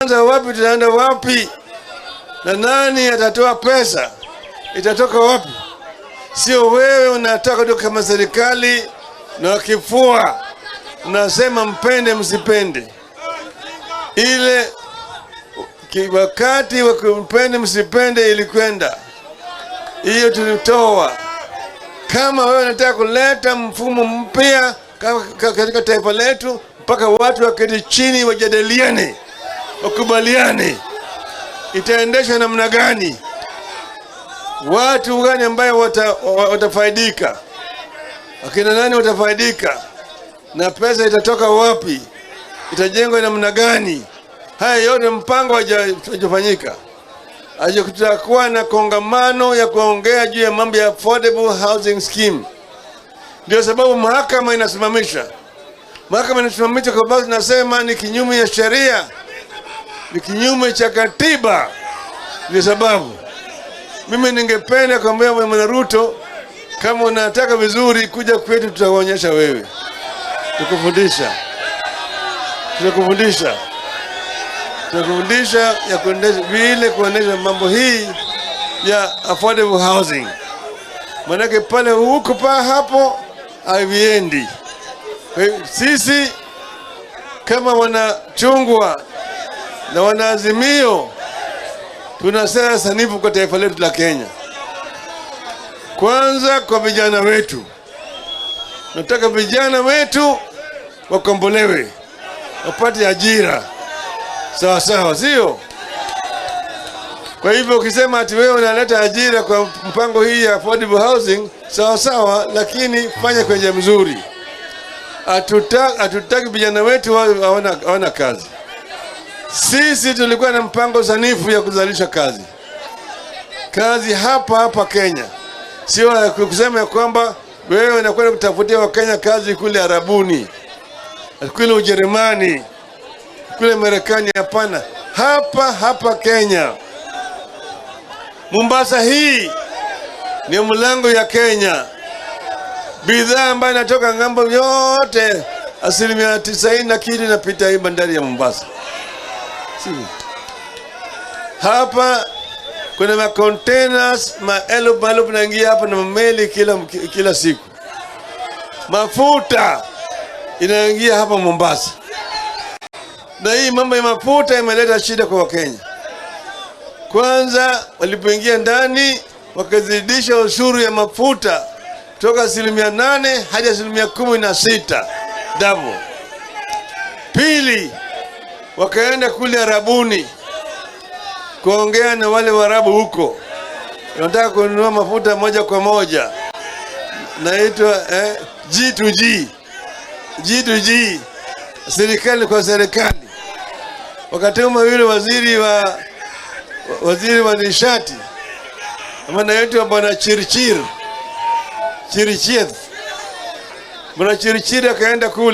Tutaanza wapi? Tutaenda wapi? Na nani atatoa pesa? Itatoka wapi? Sio wewe unataka tu kama serikali na kifua unasema mpende msipende. Ile wakati wa kumpende msipende ilikwenda. Hiyo tulitoa. Kama wewe unataka kuleta mfumo mpya katika taifa letu, mpaka watu waketi chini wajadiliane, wakubaliane itaendeshwa namna gani, watu gani ambayo watafaidika, akina nani watafaidika, na pesa itatoka wapi, itajengwa namna gani. Haya yote mpango hajafanyika. Kutakuwa na kongamano ya kuongea juu ya mambo ya affordable housing scheme. Ndio sababu mahakama inasimamisha. Mahakama inasimamisha kwa sababu nasema ni kinyume ya sheria, ni kinyume cha katiba. Ndio sababu mimi ningependa kuambia Bwana Ruto, kama unataka vizuri kuja kwetu, tutaonyesha wewe, tukufundisha ya kuendesha vile kuendesha mambo hii ya affordable housing. Manake pale huko pa hapo haviendi. Sisi kama wanachungwa na wanaazimio tunasema sanifu kwa taifa letu la Kenya. Kwanza kwa vijana wetu, nataka vijana wetu wakombolewe, wapate ajira sawa sawa, sio? Kwa hivyo ukisema ati wewe unaleta ajira kwa mpango hii ya affordable housing, sawa sawa, lakini fanya kwa njia mzuri. Hatutaki vijana wetu hawana kazi. Sisi tulikuwa na mpango sanifu ya kuzalisha kazi hapa Kenya. Sio kusema kwamba wewe unakwenda kutafutia Wakenya kazi kule Arabuni, kule Ujerumani, kule Marekani. Hapana, hapa Kenya. Mombasa hii ni mlango ya Kenya. Bidhaa ambayo inatoka ngambo yote 90% na kitu inapita hii bandari ya Mombasa. Hapa kuna ma containers maelfu naingia hapa na meli kila siku. Mafuta inaingia hapa Mombasa. Na hii mambo ya mafuta imeleta shida kwa Wakenya. Kwanza walipoingia ndani wakazidisha ushuru ya mafuta kutoka 8% hadi 16%, double. Pili, wakaenda kule Arabuni kuongea na wale Waarabu huko, wanataka kununua mafuta moja kwa moja, naitwa G2G, serikali kwa serikali. Wakatuma yule waziri wa nishati ambaye anaitwa Bwana Chirichir, Bwana Chirichir akaenda kule.